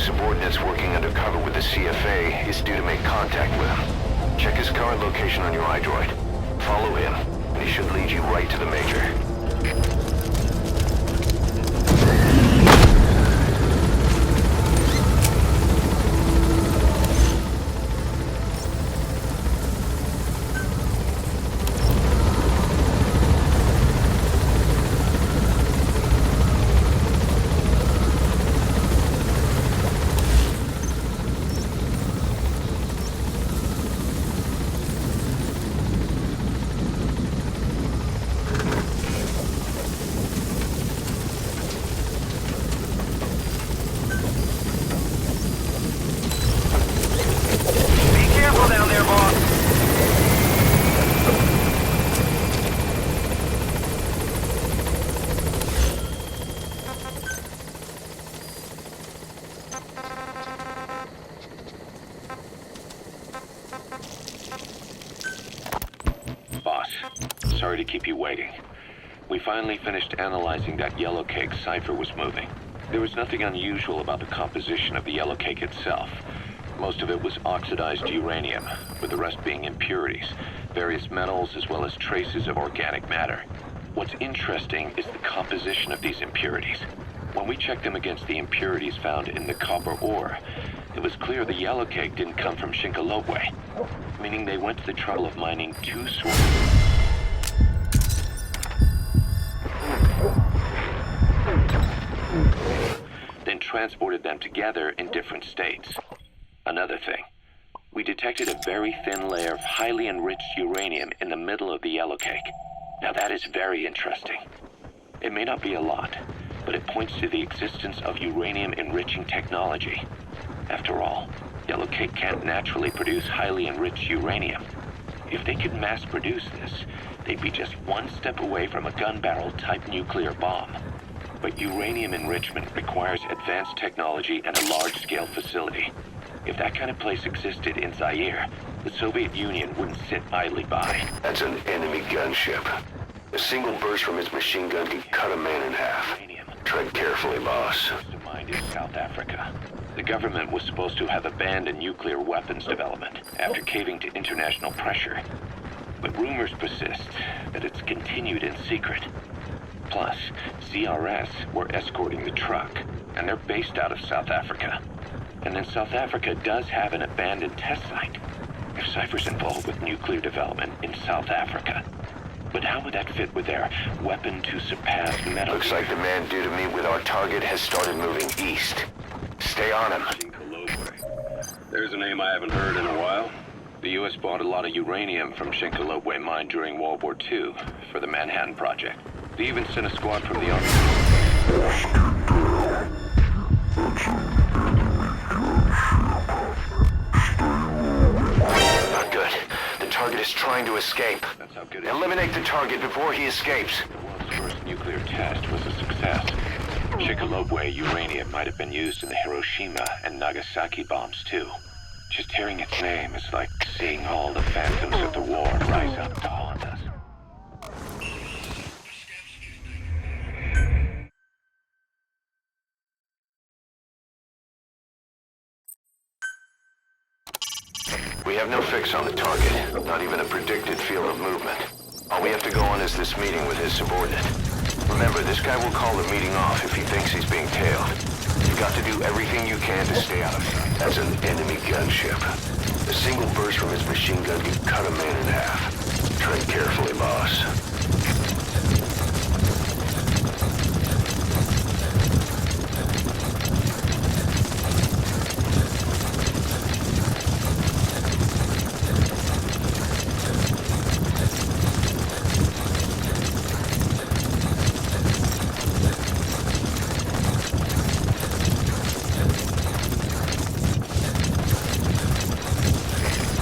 subordinates working undercover with the CFA is due to make contact with him. Check his current location on your iDroid. Follow him, and he should lead you right to the Major. Sorry to keep you waiting. We finally finished analyzing that yellow cake Cypher was moving. There was nothing unusual about the composition of the yellow cake itself. Most of it was oxidized uranium, with the rest being impurities, various metals as well as traces of organic matter. What's interesting is the composition of these impurities. When we checked them against the impurities found in the copper ore, it was clear the yellow cake didn't come from Shinkolobwe, meaning they went to the trouble of mining two sources. Then transported them together in different states. Another thing, we detected a very thin layer of highly enriched uranium in the middle of the yellow cake. Now that is very interesting. It may not be a lot, but it points to the existence of uranium enriching technology. After all, yellow cake can't naturally produce highly enriched uranium. If they could mass produce this, they'd be just one step away from a gun barrel type nuclear bomb. But uranium enrichment requires advanced technology and a large-scale facility. If that kind of place existed in Zaire, the Soviet Union wouldn't sit idly by. That's an enemy gunship. A single burst from its machine gun can cut a man in half. Tread carefully, boss. To mind is South Africa. The government was supposed to have abandoned nuclear weapons development after caving to international pressure. But rumors persist that it's continued in secret. Plus, CRS were escorting the truck, and they're based out of South Africa. And then South Africa does have an abandoned test site. If Cypher's involved with nuclear development in South Africa. But how would that fit with their weapon to surpass metal? Looks like the man due to meet with our target has started moving east. Stay on him. There's a name I haven't heard in a while. The U.S. bought a lot of uranium from Shinkolobwe mine during World War II for the Manhattan Project. They even sent a squad from the Army. Not good. The target is trying to escape. That's how good Eliminate the target before he escapes. The world's first nuclear test was a success. Shinkolobwe uranium might have been used in the Hiroshima and Nagasaki bombs too. Just hearing its name is like seeing all the phantoms of the war rise up to haunt us. We have no fix on the target, not even a predicted field of movement. All we have to go on is this meeting with his subordinate. Remember, this guy will call the meeting off if he thinks he's being tailed. You've got to do everything you can to stay out of sight. That's an enemy gunship. A single burst from his machine gun can cut a man in half. Tread carefully, boss.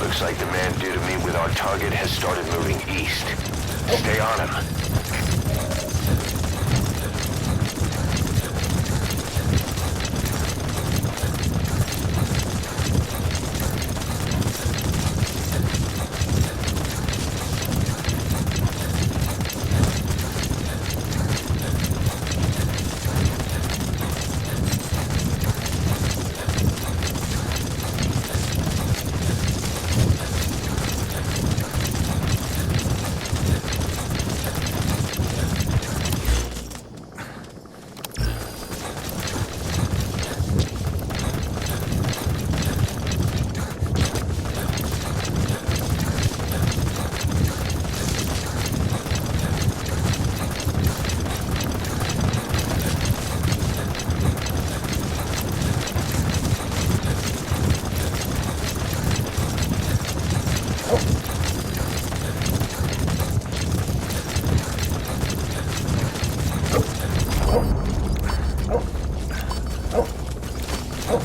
Looks like the man due to meet with our target has started moving east. Stay on him. There,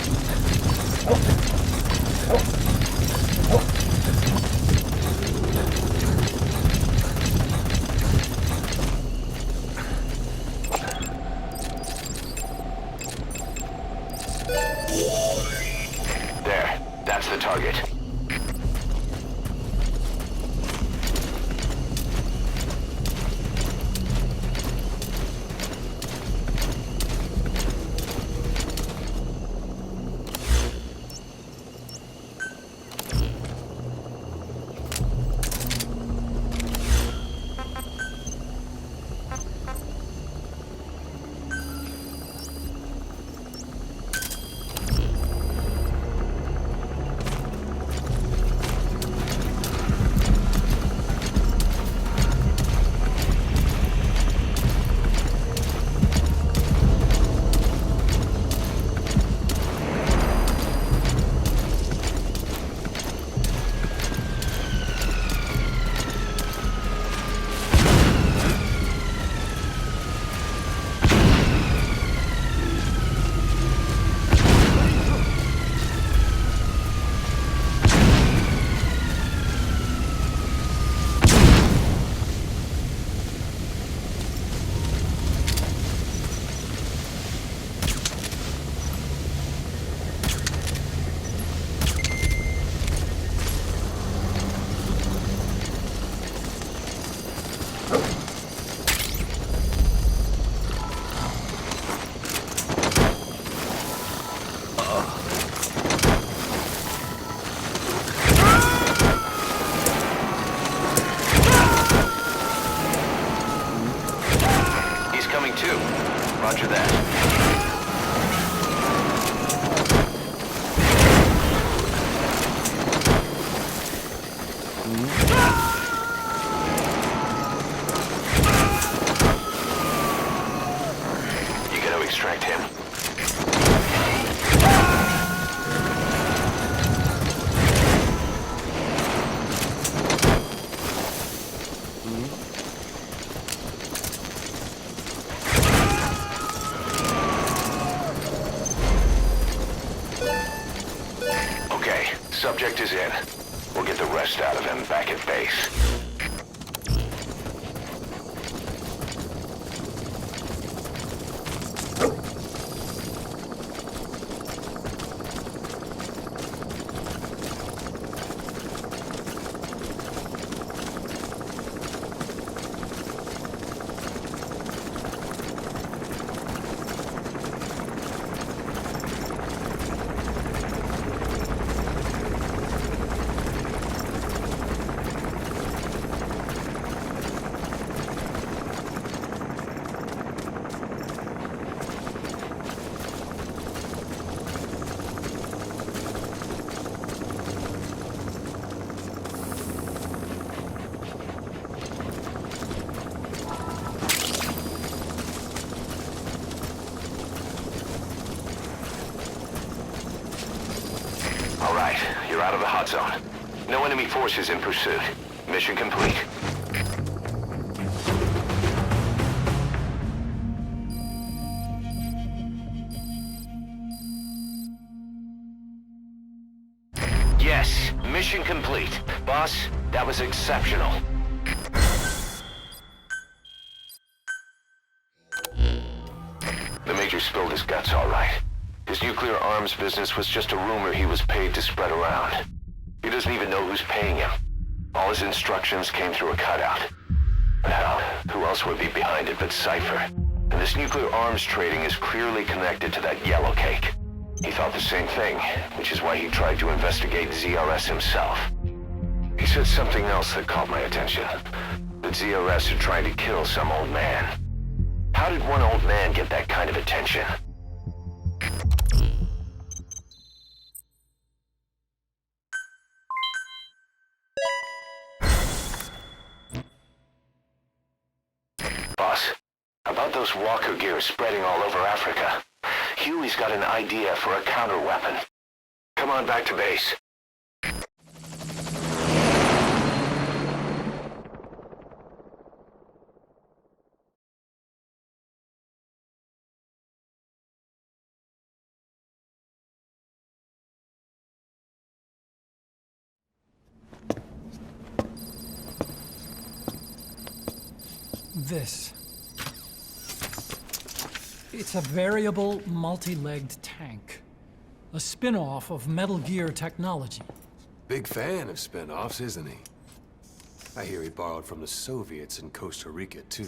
that's the target. Coming too. Roger that. You gotta extract him. Subject is in. We'll get the rest out of him back at base. All right, you're out of the hot zone. No enemy forces in pursuit. Mission complete. Yes, mission complete. Boss, that was exceptional. The Major spilled his guts all right. His nuclear arms business was just a rumor he was paid to spread around. He doesn't even know who's paying him. All his instructions came through a cutout. Well, who else would be behind it but Cypher? And this nuclear arms trading is clearly connected to that yellow cake. He thought the same thing, which is why he tried to investigate ZRS himself. He said something else that caught my attention. That ZRS are trying to kill some old man. How did one old man get that kind of attention? Boss, about those walker gears spreading all over Africa, Huey's got an idea for a counter-weapon. Come on back to base. This. It's a variable, multi-legged tank. A spin-off of Metal Gear technology. Big fan of spin-offs, isn't he? I hear he borrowed from the Soviets in Costa Rica, too.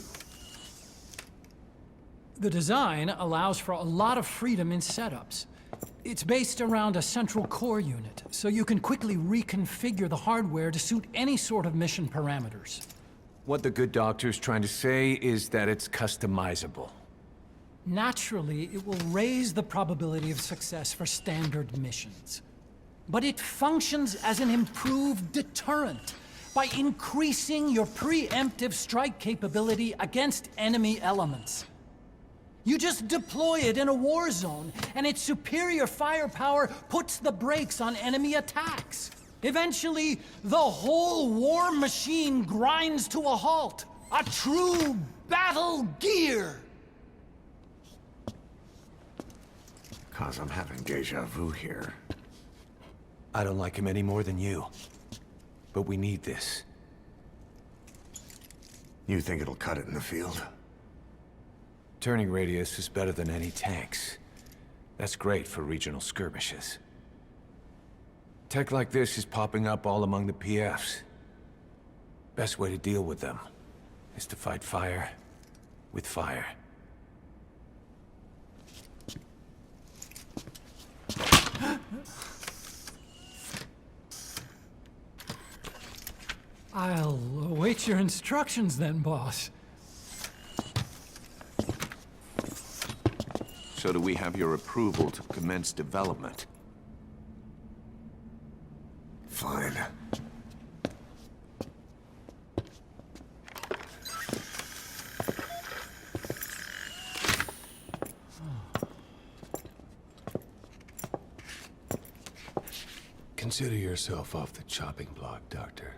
The design allows for a lot of freedom in setups. It's based around a central core unit, so you can quickly reconfigure the hardware to suit any sort of mission parameters. What the good doctor's trying to say is that it's customizable. Naturally, it will raise the probability of success for standard missions. But it functions as an improved deterrent by increasing your preemptive strike capability against enemy elements. You just deploy it in a war zone, and its superior firepower puts the brakes on enemy attacks. Eventually, the whole war machine grinds to a halt. A true battle gear! Cause I'm having deja vu here. I don't like him any more than you. But we need this. You think it'll cut it in the field? Turning radius is better than any tanks. That's great for regional skirmishes. Tech like this is popping up all among the PFs. Best way to deal with them is to fight fire with fire. I'll await your instructions then, boss. So do we have your approval to commence development? Fine. Consider yourself off the chopping block, Doctor.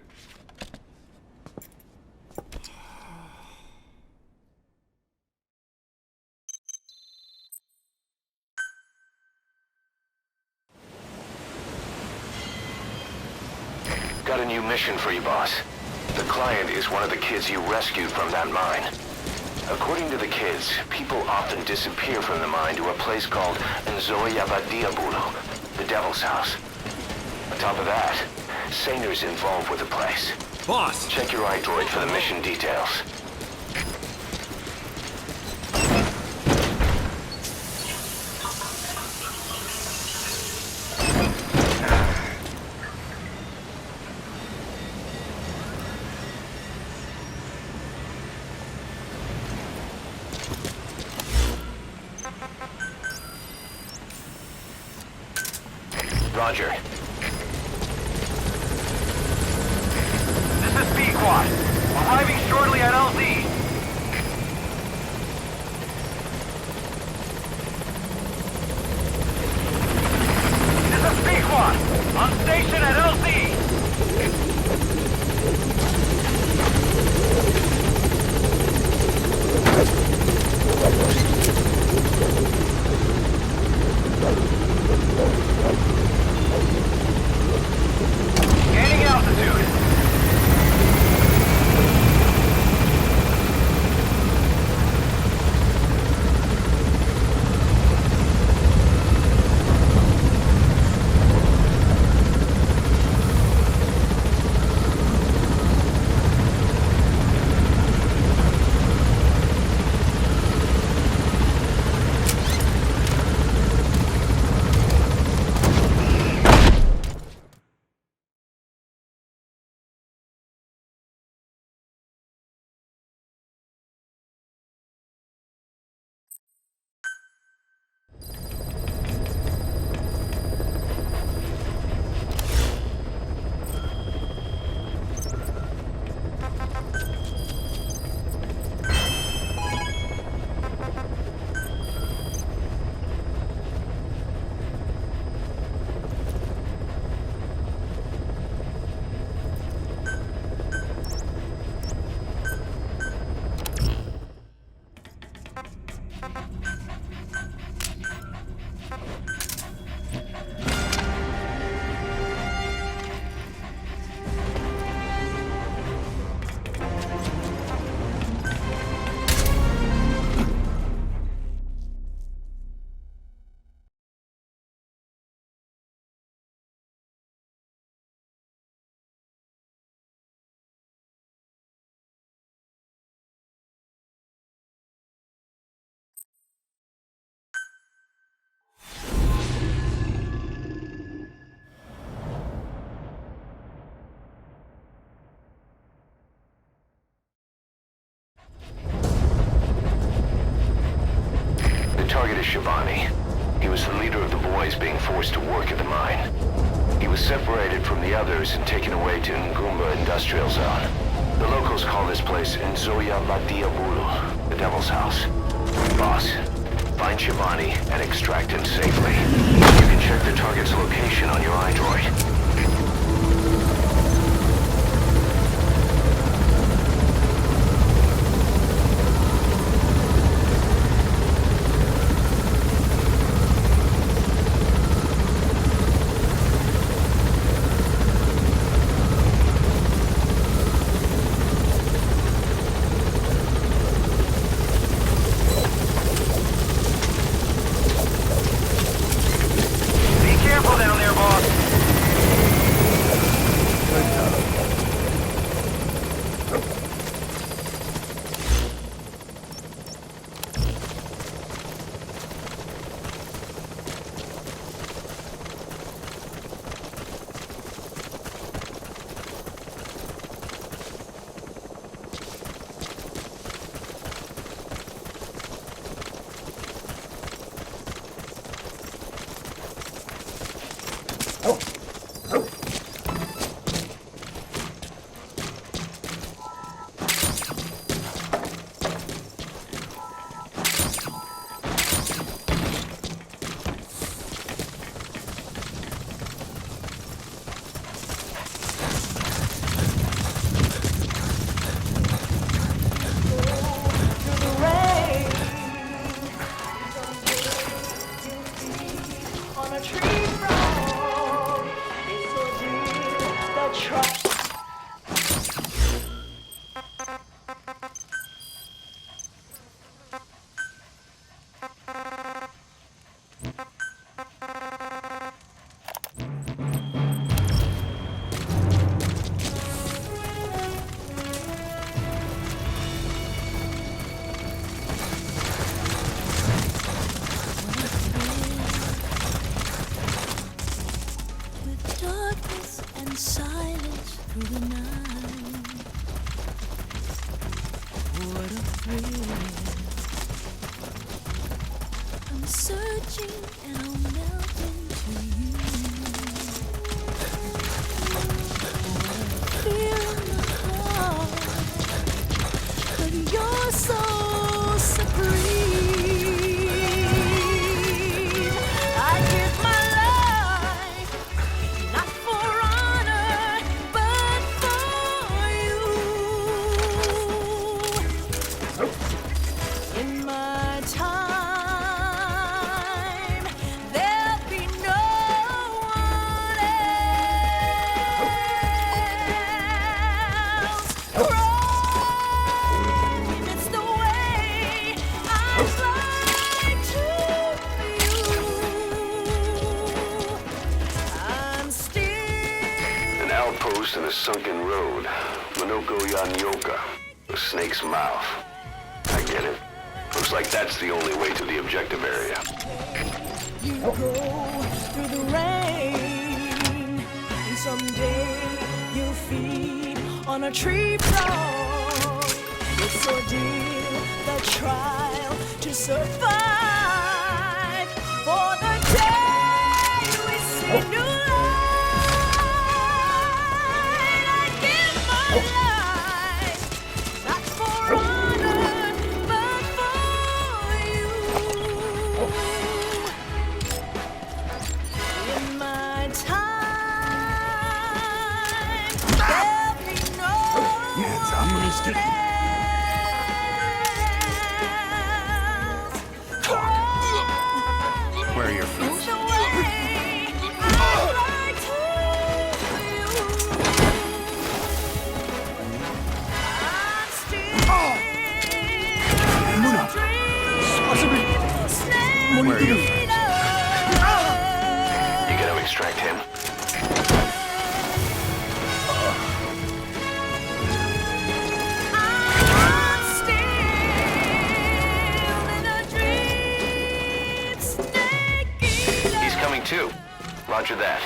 Got a new mission for you, boss. The client is one of the kids you rescued from that mine. According to the kids, people often disappear from the mine to a place called Nzoyabadiabulu, the Devil's House. On top of that, Saner's involved with the place. Boss! Check your iDroid for the mission details. Roger. This is Pequod. Arriving shortly at LZ. This is Pequod. On station at LZ. Gaining altitude. noise being forced to work at the mine. He was separated from the others and taken away to Ngumba Industrial Zone. The locals call this place Nzoya Badia Bulu, the Devil's House. Boss, find Shivani and extract him safely. You can check the target's location on your iDroid. Be careful down there, boss. On a tree frog, it's so deep the trust. With darkness and silence through the night. What a thrill. I'm searching and I'll melt into you. What a fear in my heart. But you're so supreme. I give my life not for honor, but for you. In my time, there'll be no one else. Crime, it's the way I fly to you. I'm still. An outpost in a sunken road. Minoko Yanyoka. The snake's mouth. I get it. Looks like that's the only way to the objective area. You go through the rain, and someday you'll feed on a tree frog. It's ordeal, the trial to survive. For the day we see new light, I give my life, not for honor, but for you. In my time, there'll be no one else. Where are your It's friends? the way I fly to you. I'm still Where are your friends? You gotta extract him. I'm still in a dream, snake eater. He's coming too. Roger that.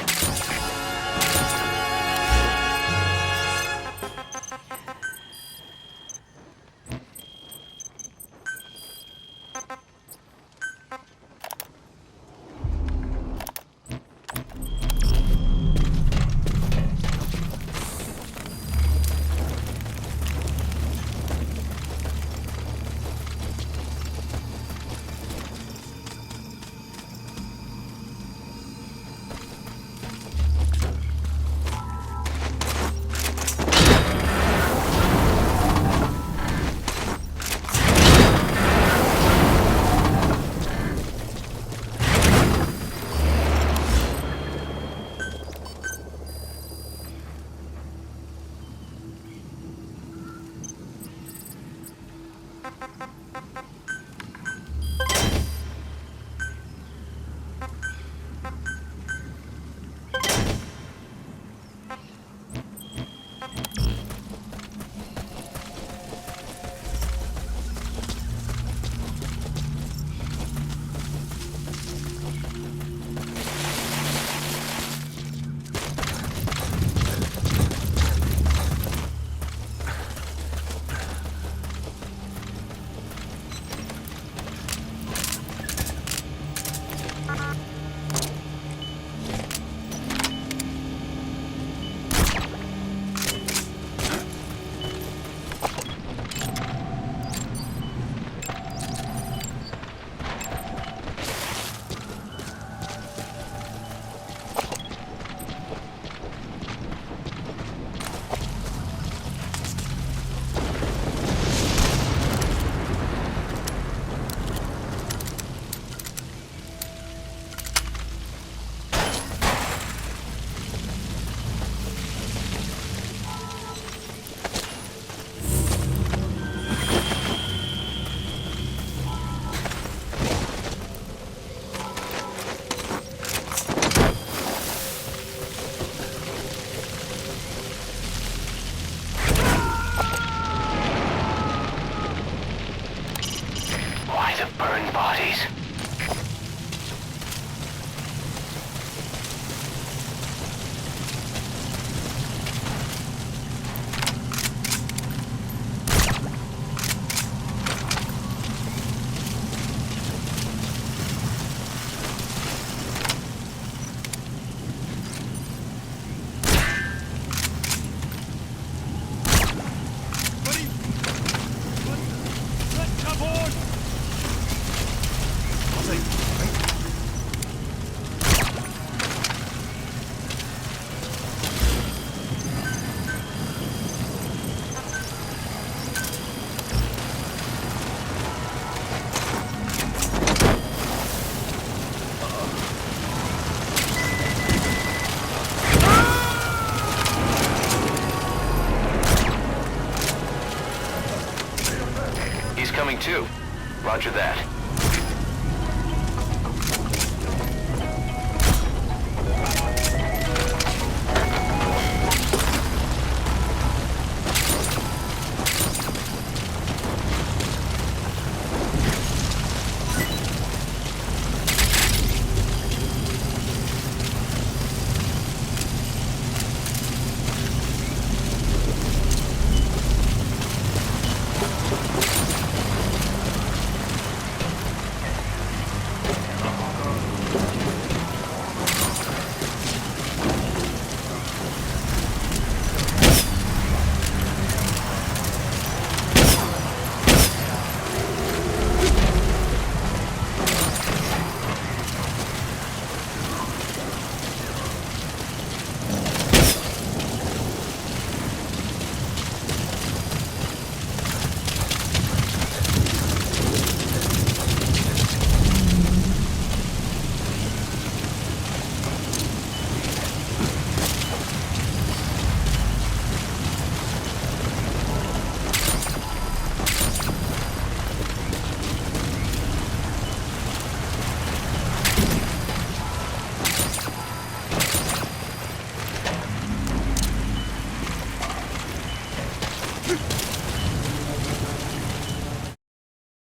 Why the burned bodies? He's coming too. Roger that.